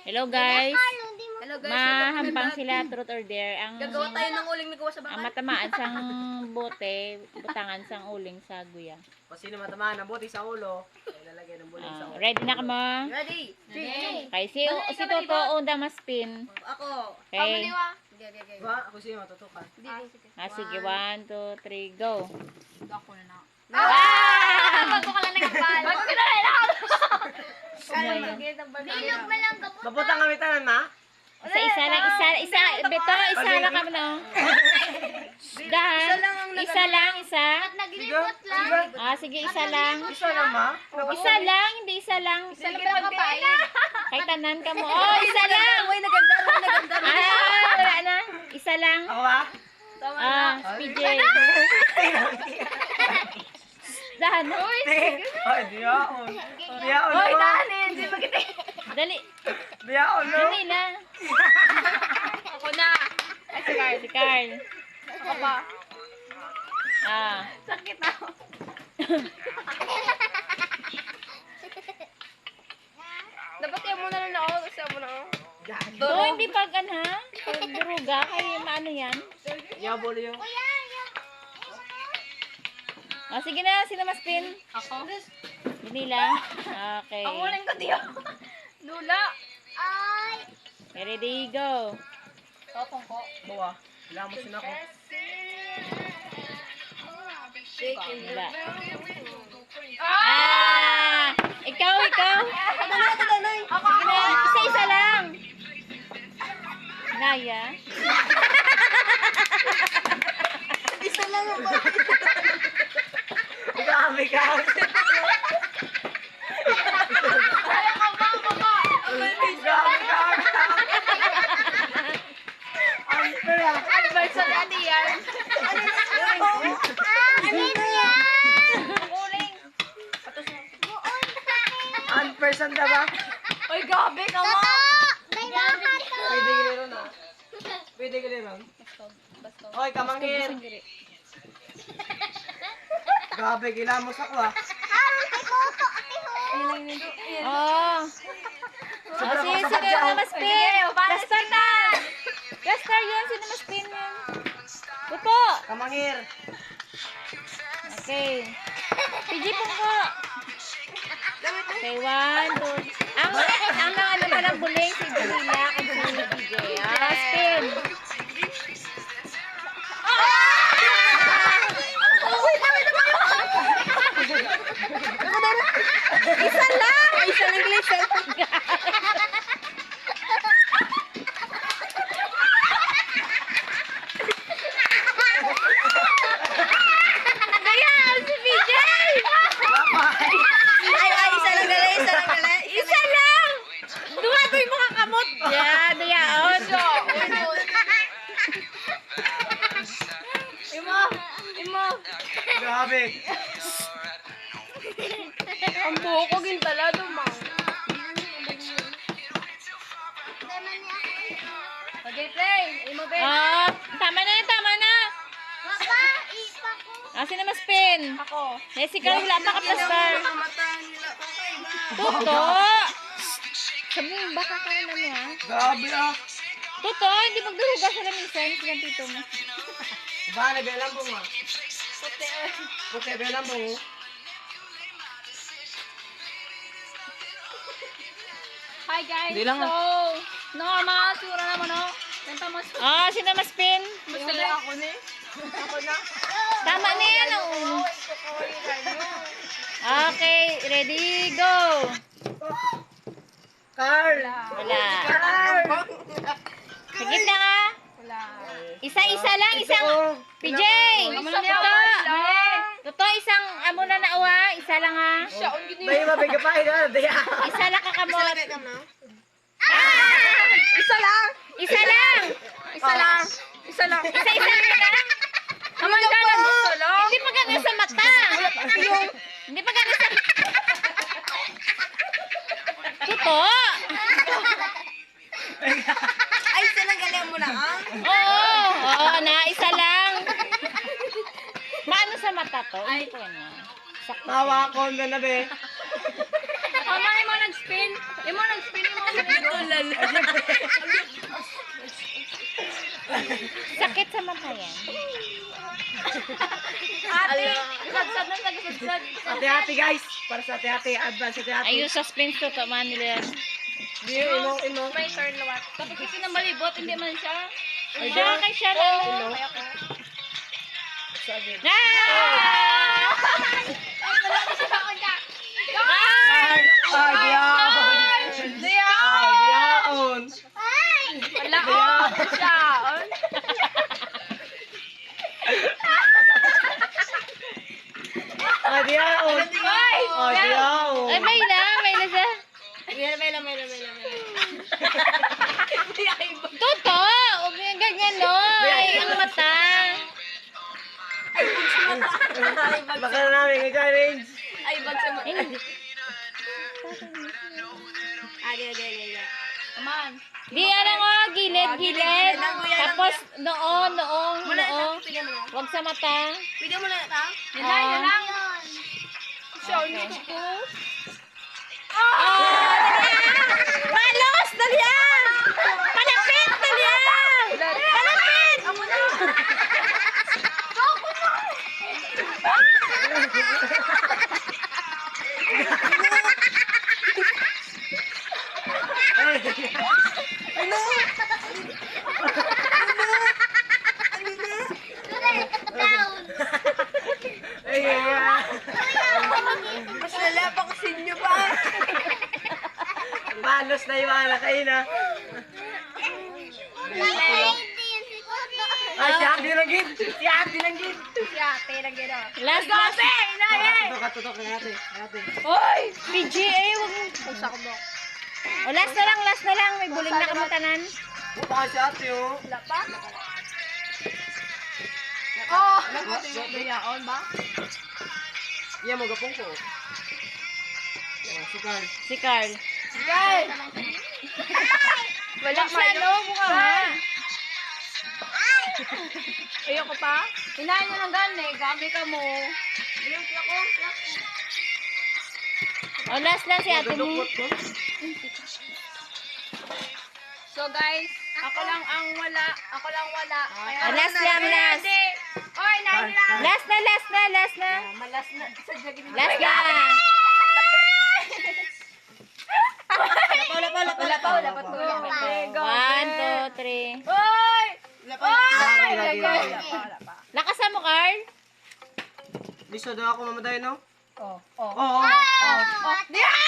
Hello guys. Hello guys. Mahampang sila truth or dare. Ang Gagawa tayo ng uling ni Kuya sa ang bakal. matamaan sang bote, butangan sang uling sa guya. Kung sino matamaan ng buti sa ulo, ay lalagyan ng buling sa ulo. Ready na ka mo? Ready? Kay si Toto unda maspin. Ako. Okay. Okay. Ba, kung sino matutukan. Sige, 1, 2, 3, go. Ako na na. Bago ka lang nagpal. Bago ka na lang. Bilog mo lang kapot. Maputang kami tanan, ma? Isa lang, Beto, isa lang ka na. Dahan. Isa. At naglibot lang. Sige, isa lang. Isa lang, ma? Isa lang, hindi isa lang. Sa labang kapay. Kay tanan ka mo. Oh, isa lang. Uy, naganda. Wala na. Isa lang. Ako ba? PJ. Dahan. Ay, di ako. Di ako, Uy, no? dahanin. Di ba kita? Dali. Di ako, no? Dali na. Ako na. Si Carl. Ako pa. Sakit ako. Dapat yan muna lang ako. Kasi ako na ako. Do, hindi pag ha? Pag duruga, kay maano yan? Yabol yung. Sige na, sino mas pin? Ako? Manila. Okay. Ang uling ko diyo. Lula. Ay. Ready, go. Totong ko. Bawa. Kailangan mo sinako. Wala. Ah! Ikaw. Tadanay. Ako. Sige na, isa lang. Naya. Isa lang ako. Grabe ka. Grabe ka. Ang pera. Advice sa daddy yan. Ano yan? Uling. Unperson na ba? Uy, gabi ka mo. May lahat. Pwede giliron, ha? Pwede giliron. Hoy, kamanghir. Grabe, gila mo sa kwa. Oh. Sobrang Sige, kasabag sino siya. na mas pin? Gastar na. Gastar yan, sino mas pin yan? Pupo. Kamanghir. Okay. PG po. Okay, 1, 2. Ang ano pa ng buling, si Jamila at si PJ. Spin. Isa lang. Isa lang glitch. Ayan, si PJ. Ay, isa lang gali. Isa lang. Duha ko yung mga kamot. Dayaon. Imo. Grabe. Ang buho ko gintala dumang. Okay, play. Imo, Ben. Tama na. Papa, ipa ko. Sino mas pin? Ako. Jessica, wala pa ka plaster. Tuto. Sabong baka ka na mo ha. Grabe, ah. Tuto, hindi magduruga sa lamisan. Silang tito mo. Ba, nabelang mo, ma? Puti, belang mo. Hi guys. Hindi lang, Normal, sura naman no. Kanta mas. Sino mas pin? Basta ako ni. Ako na. Tama na yan. Okay, ready, go. Carl. Wala. Carl. Sagit na nga. Wala. Isa lang, isang. PJ! Tuto, isang amo na nauwa. Isa lang ha. May mabiga pa, ina. Diya. Isa lang kakamot. Isa lang. Isa lang. Isa lang. Isa lang. Isa lang. Kamanda lang. Hindi pa gano'n sa mata. Hindi pa gano'n sa... Tuto. Ay, isa lang galing mo na ha. Oo, isa lang. Maano sa mata to? Hindi ko na. Tawa ko na be. Mama, imo nag-spin. Imo nag-spin. Ate-ate guys. Para sa ate-ate. Advance ate-ate. Ayun, suspense to. Tama nila yan. Imo. May turn lawat. Tapos kasi nang malibot, hindi man siya. Siya kay siya lang. Kaya ko. Sabi. Ah! Ay, diyaon. Diyaon. Wala, oh. Siya. Diyaon. Diyaon. Ay, may na siya. May lang. Toto! Huwag yung ganyan, no? Ay, ang mata. Baka na namin yung challenge. Ay, bag sa mata. Hindi. Come on. Di, ano nga, gilid. Tapos, noong. Pwede mo na. Huwag sa mata. Pwede mo na ito. Ah. lang. Siya, hindi ko. Malos! Dalia! Palapit! Dalia! Palapit! Ako na. Mas lalapa ko sa inyo pa. Balos na yung anak kayo na. Ay, si Abdi lang gid. Si Abdi lang gid. Si ate, nag-gano. Last. Tutok na ate. Oy! PGA, huwag mo. Pusa ko mo. O, last na lang. May buling na kamatanan. Baka si ate oh. Wala pa? Oh! Dayaon ba? Iya mo gapong ko. Si Carl. Si Carl. Guys! Wala Siya, no? Mukha nga. Ayoko pa? Hinahin nyo ng gani. Gabi ka mo. O, last si ate mo. So guys, ako lang wala. Kaya, Last lang. Oy, nahin lang. Last na. Malas na. Sa jagin mo. Last na. Wala pa. Go. 1, 2, 3. Oy! Lagi. Wala pa. Lakasan mo, Carl. Liso daw ako mamatay no? Oh. Oo. Diyan!